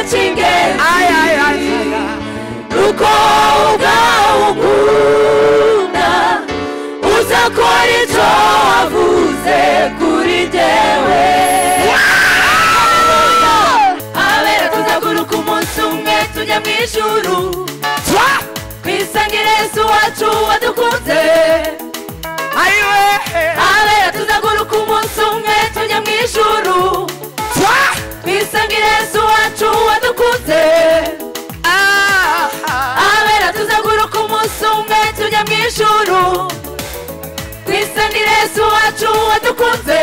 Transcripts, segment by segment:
cy'ingenzi nuko ugahukunda uzakora icyo wavuze kuri jyewe abera tuzaguruka umunsi umwe tujya mu ijuru twisangira Yesu wacu wadukunze abera tuzaguruka umunsi umwe tujya mu ijuru twisangira Yesu wacu wadukunze abera tuzaguruka umunsi umwe tujya mu ijuru twisangira Yesu wacu wadukunze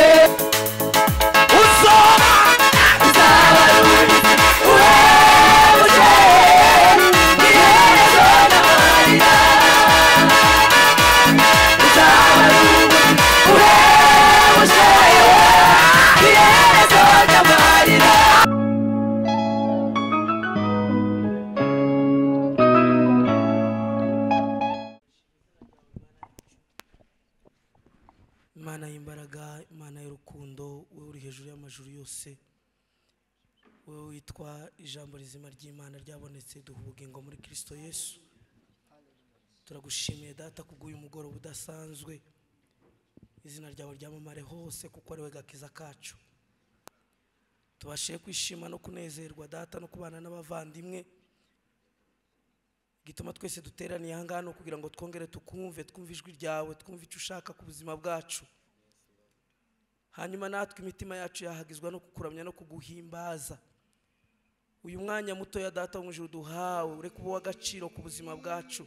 Imana y'imbaraga, Imana y'urukundo, wowe uri hejuru y'amajuru yose, wowe witwa ijambo rizima ry'Imana ryabonetse duha ubugingo muri Kristo Yesu. Turagushimiye data kubw'uyu mugoroba udasanzwe, izina ryawe ryamamare hose kuko ari we gakiza kacu. Tubashe kwishima no kunezerwa data no kubana n'abavandimwe, gituma twese duteraniye aha ngaha kugira ngo twongere tukumve, twumve ijwi ryawe, twumve icyo ushaka ku buzima bwacu. Hanyuma natwe imitima yacu yahagizwa no kukuramya no kuguhimbaza. Uyu mwanya muto ya data mu ijuru duhawe ureke uba w'agaciro ku buzima bwacu.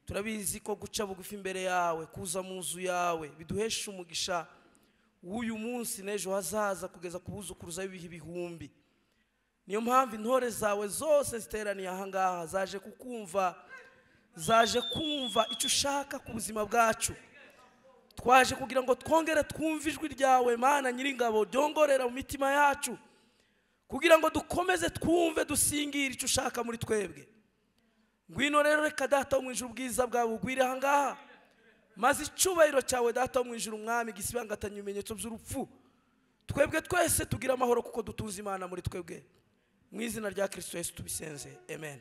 Turabizi ko guca bugufi imbere yawe, kuza mu nzu yawe biduhesha umugisha w'uyu munsi n'ejo hazaza kugeza ku buzukuruza b'ibihe bihumbi. Niyo mpamvu intore zawe zose ziteraniye aha ngaha zaje kukumva, zaje kumva icyo ushaka ku buzima bwacu. Twaje kugira ngo twongere twumve ijwi ryawe Mana Nyiringabo, ryongorera mu mitima yacu kugira ngo dukomeze twumve dusingire icyo ushaka muri twebwe. Ngwino rero reka data wo mu ijuru ubwiza bwawe bugwire aha ngaha, maze icyubahiro cyawe data wo mu ijuru mwami gisibangatanya ibimenyetso by'urupfu. Twebwe twese tugira amahoro kuko dutuza Imana muri twebwe. Mu izina rya Kristo Yesu tubisenze, amen.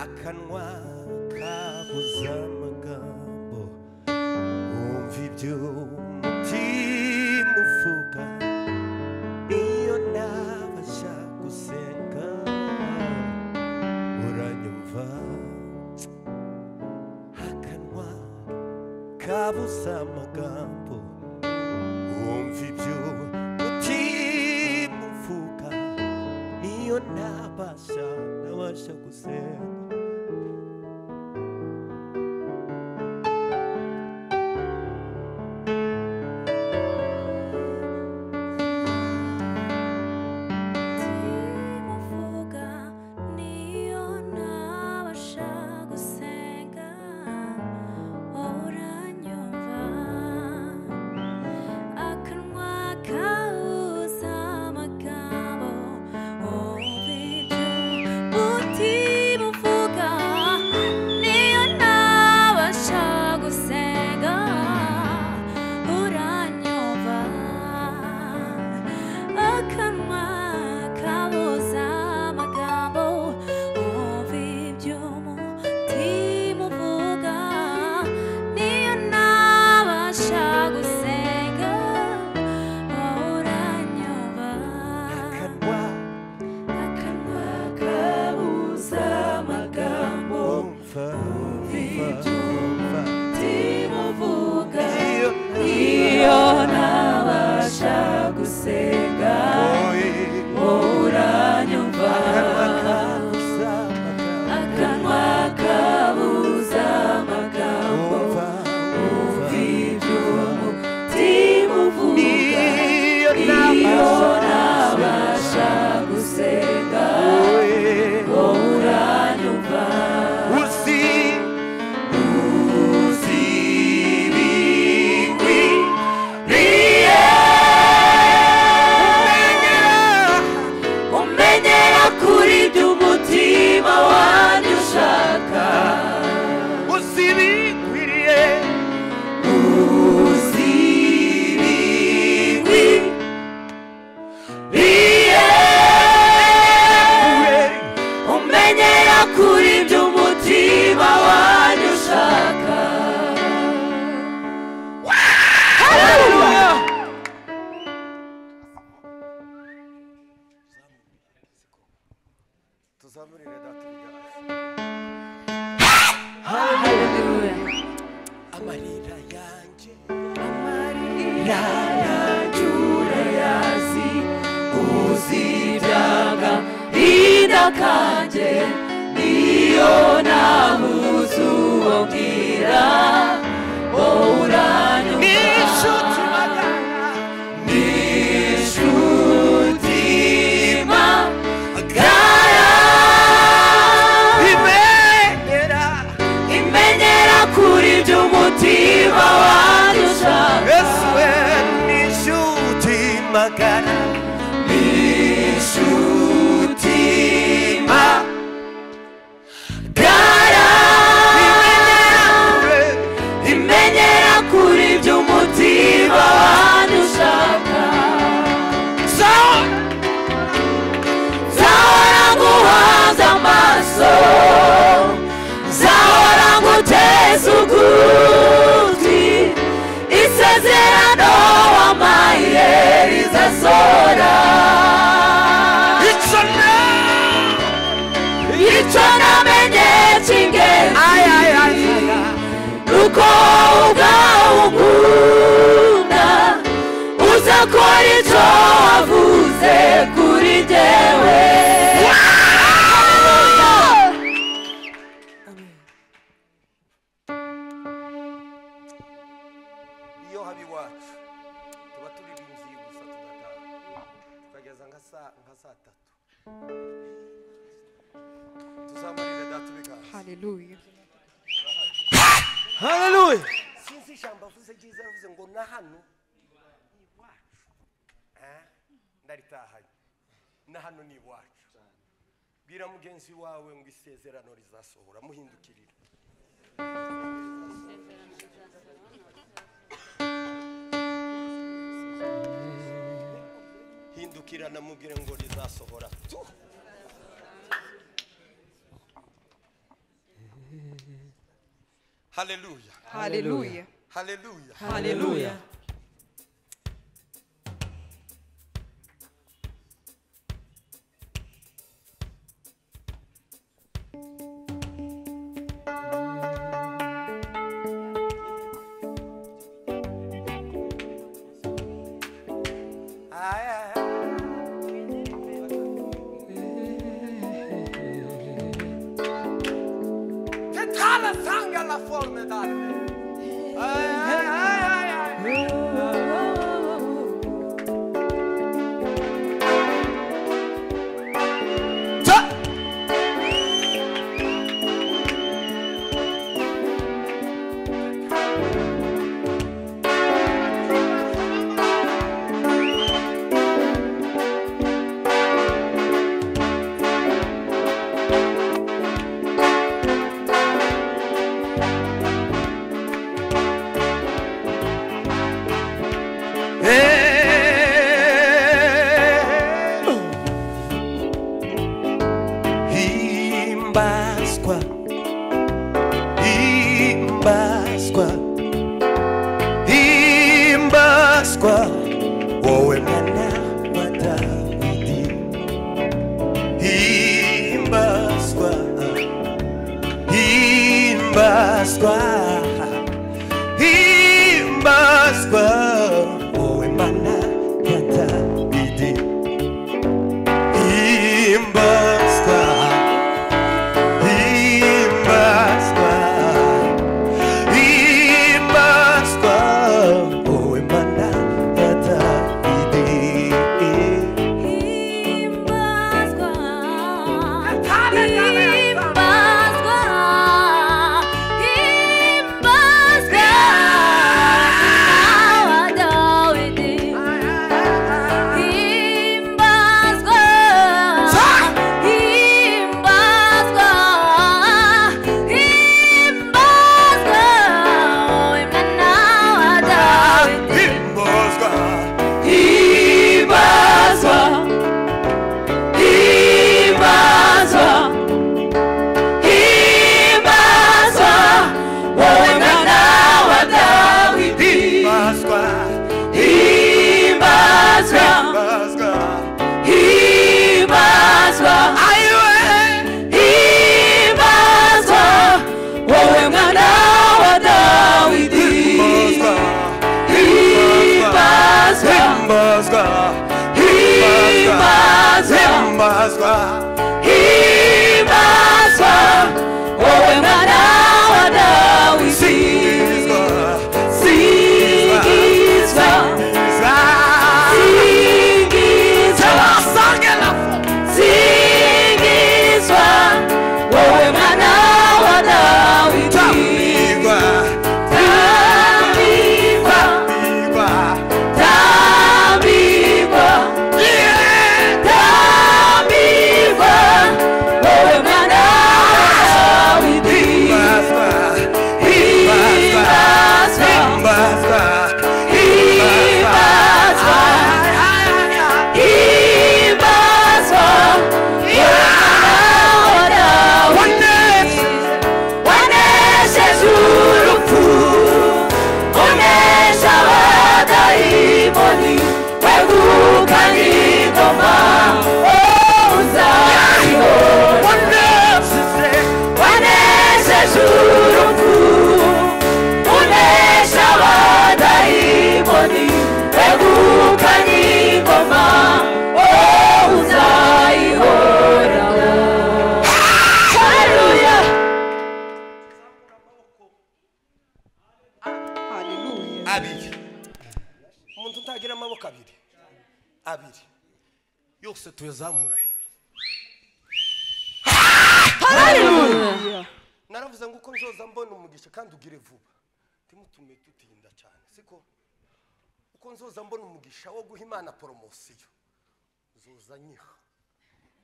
akanwa kabuze amagambo wumva ibyo umutima uvuga iyo nabasha gusenga uranyumva akanwa kabuze amagambo wumva ibyo umutima uvuga iyo nabasha gusenga uranyumva yazi uzibyaga idakanje niyo nabuze uwo mbwira wowe uranyumva n'inshuti magara imenyera kuri by'umutima wanjye ushaka Yesu n'inshuti magara n'inshuti magara imenyera kuri by'umutima wanjye ushaka zahora nguhanze amaso zahora nguteze ugutwi isezerano wampaye rizasora icyo namenye cy'ingenzi nuko ubwawe ukunda uzakora icyo wavuze kuri jyewe. iyo haba iwacu tuba turirimbiye gusa tugataha tukageza nka saa tatu tuzamurire data ibiganza. Hallelujah. Hallelujah. Sinzi ijambo avuze ryiza yavuze ngo na hano ni iwacu ndaritahanye na hano ni iwacu. Bwira mugenzi wawe ngo isezerano rizasohora muhindukirira. Hindukira namubwire ngo rizasohora. Hallelujah. Hallelujah. Hallelujah. Hallelujah. La forma d'arte. himbazwa himbazwa wowe mwana wa Dawidi singizwa singizwa singizwa wowe mwana wa Dawidi tambirwa tambirwa tambirwa tambirwa wowe mwana wa Dawidi himbazwa himbazwa himbazwa himbazwa wanesheje urupfu unesha abadayimoni wegukanye ingoma uzayihora wanesheje urupfu unesha abadayimoni wegukanye ingoma uzayihoraho. Haleluya. abiri umuntu utagira amaboko abiri yose tuyazamura Haleluya. naravuze ngo uko nzoza mbona umugisha kandi ugire vuba timutume tutinda cyane siko uko nzoza mbona umugisha wo guha Imana poromosiyo nzoza nyiha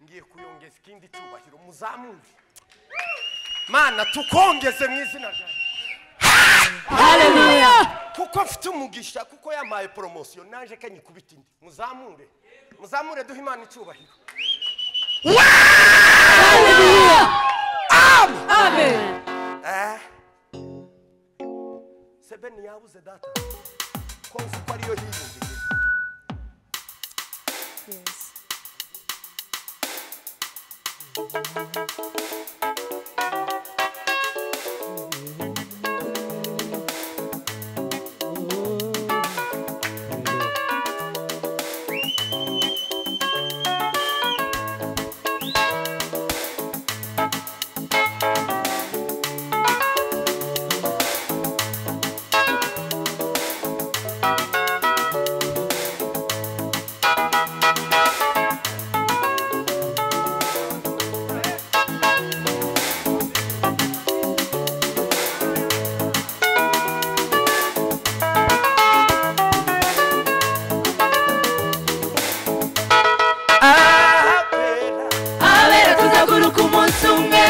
ngiye kuyongeza ikindi cyubahiro muzamure Mana tukongeze mu izina ryawe. Haleluya. Kuko mfite umugisha kuko yamaye poromosiyo naje kanyikubita indi muzamure duha Imana icyubahiro. Haleluya. Amen. Sebeni yabuze data ko nzi ko ariyo yiyumviye. Yes.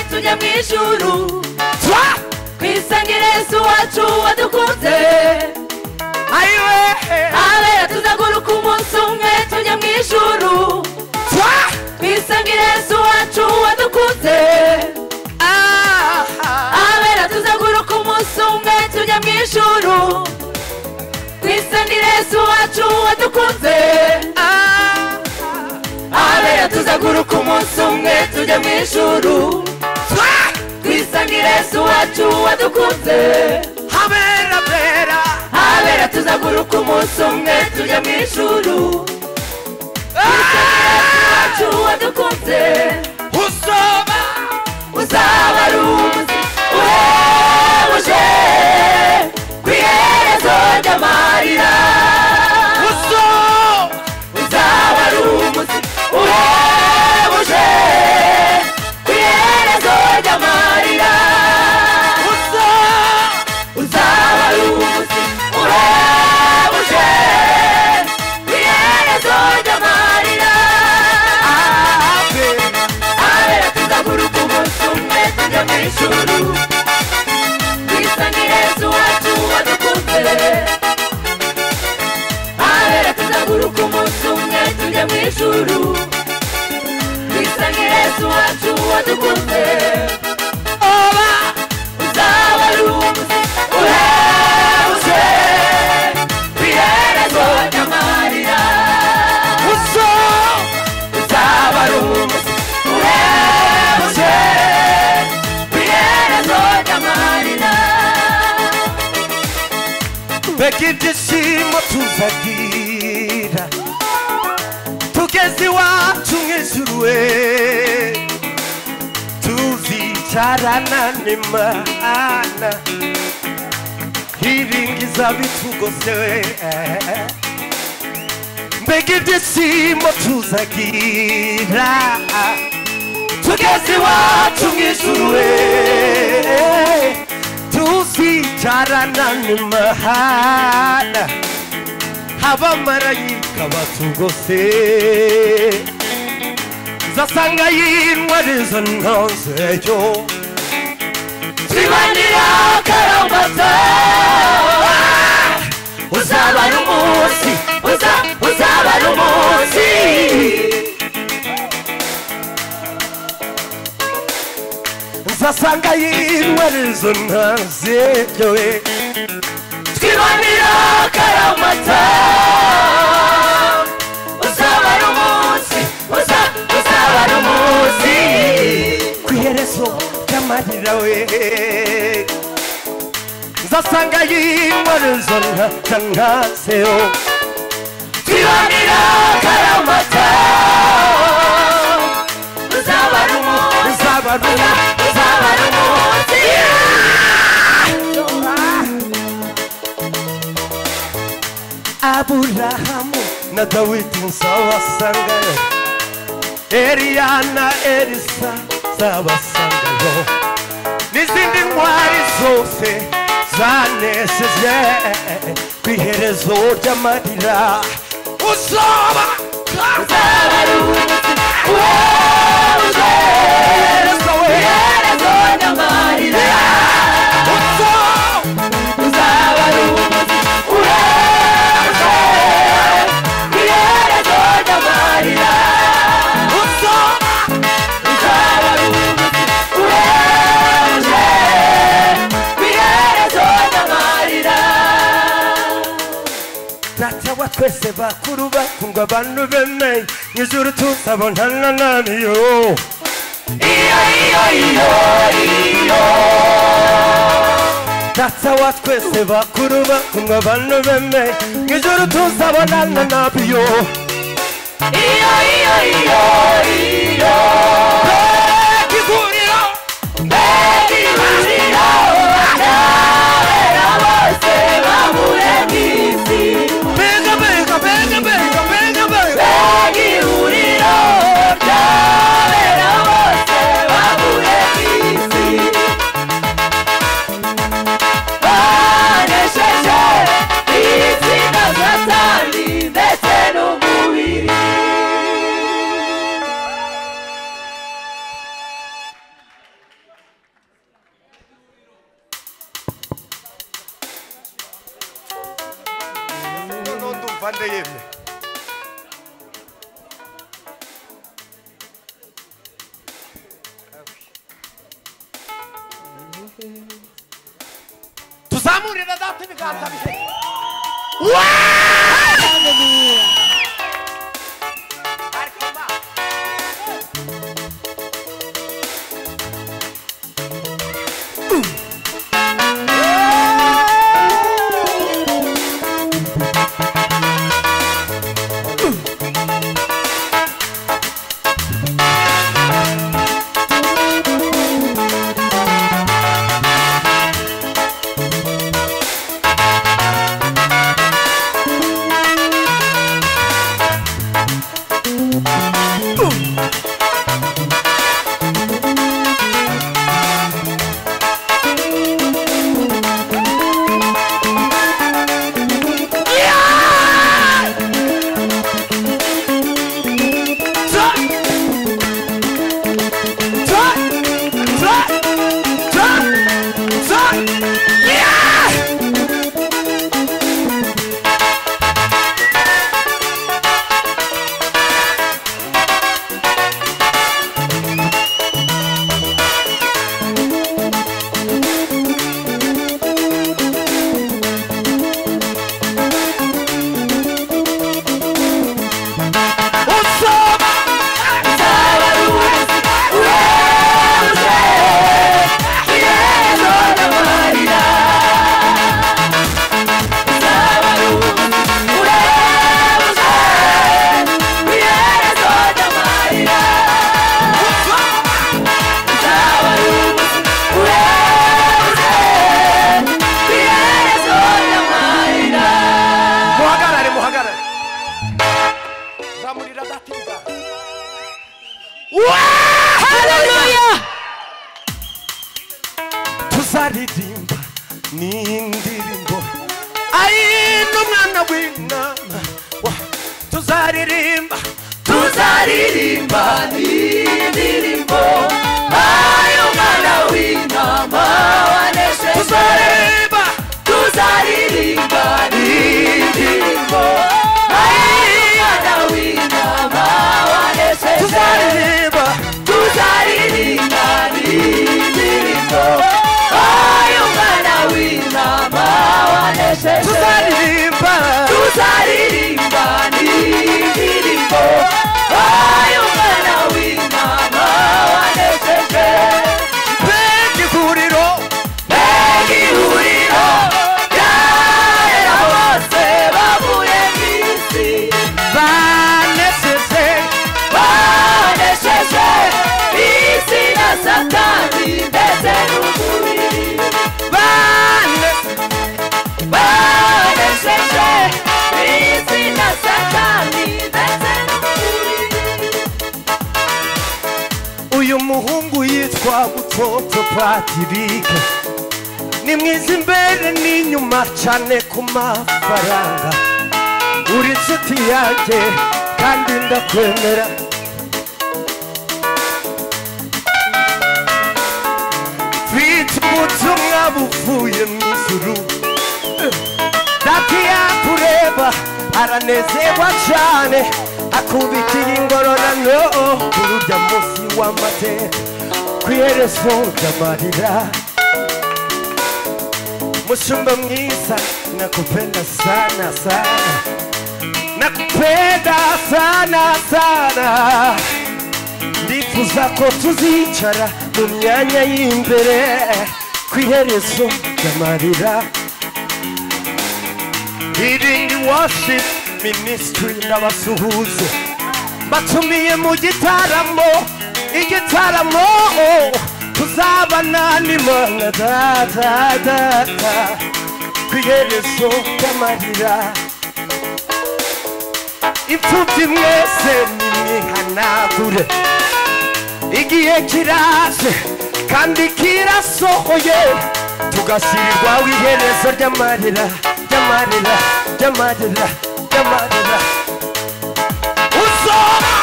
tujya mu ijuru twisangire Yesu wacu wadukunze abera tuzaguruka umunsi umwe tujya mu ijuru twisangire Yesu wacu wadukunze abera tuzaguruka umunsi umwe tujya mu ijuru twisangire Yesu wacu wadukunze abera tuzaguruka umunsi umwe tujya mu ijuru twisangire Yesu wacu wadukunze abera tuzaguruka umunsi umwe tujya mu ijuru twisangire Yesu wacu wadukunze uzaba ari umuzi uhebuje ku iherezo ry'amarira uzaba ari umuzi uhebuje ku iherezo ry'amarira uzaba ari umuzi uhebuje ku iherezo ry'amarira abera tuzaguruka umunsi umwe tujya mu ijuru twisangire Yesu wacu wadukunze abera tuzaguruka umunsi umwe tujya mu ijuru twisangire Yesu wacu wadukunze uzaba ari umuzi uhebuje ku iherezo ry'amarira uzaba ari umuzi uhebuje ku iherezo ry'amarira Mbega ibyishimo tuzagira tugeze iwacu mw'ijuru we tuzicarana n'Imana hiringiza bitugose we mbega ibyishimo tuzagira tugeze iwacu mw'ijuru we tuzicarana n'Imana abamarayika batugose zasanga y'intwarizo ntonzeyo twibanira akaramata uzaba ari umunsi uzaba ari umunsi zasanga y'intwarizo ntonzeyo twibanira akaramata uzaba ari umunsi uzaba ari umunsi kw'iherezo ry'amarira we zasanga y'intwarizo ntangaseho twibanira akaramata uzaba ari umunsi uzaba ari umunsi Aburahamu na Dawidi nzabasangayo Eliya na Elisa nzabasangayo n'izindi ntwari zose zanesheje kw'iherezo ry'amarira uzaba ari umunsi iherezo ry'amarira uzaba ari umunsi twese bakuru bakundwa abantu bemeye mw'ijuru tuzabonana nayo iyo data wa twese bakuru bakundwa abantu bemeye mw'ijuru tuzabonana nayo iyo iguriro abera bose bahuye mw'isi ihuriro ry'abera bose bahuye mw'isi banesheje isi na Satani ndetse n'umubiri noneho ndumva ndeyemye tuzamurira data ibiganza bihe n'indirimbo ari n'umwana w'intama tuzaririmba n'indirimbo ari umwana w'intama wanesheje tuzaririmba n'indirimbo ari umwana w'intama wanesheje tuzaririmba n'indirimbo ari umwana w'intama wanesheje tuzaririmba n'indirimbo ari umwana w'intama wanesheje mbega ihuriro ry'abera bose bavuye mu isi banesheje isi na satani ndetse n'umubiri banesheje isi na satani ndetse n'umubiri. uyu muhungu yitwa Butoto Patirike ni mwiza imbere n'inyuma cyane ku mafaranga uri inshuti yanjye kandi ndakwemera mfite ubutumwa buvuye mu ijuru dati yakureba aranezerwa cyane akubitiye ingororano urujya munsi w'amateka ku iherezo ry'amarira mushumba mwiza nakupenda sana sana nakupenda sana sana ndifuza ko tuzicara mu myanya y'imbere ku iherezo ry'amarira Healing Worship Ministry n'abasuhuze batumiye mu gitaramo tuzabana n'Imana data ku iherezo ry'amarira imfubyi mwese nimwihanagure igihe kiraje kandi kirasohoye tugashyirirwaho iherezo ry'amarira uzoba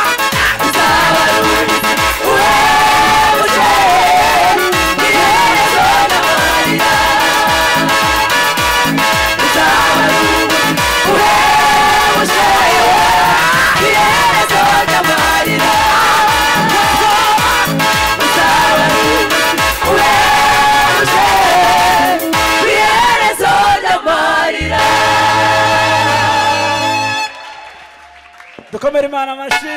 dukomere Imana amashyi.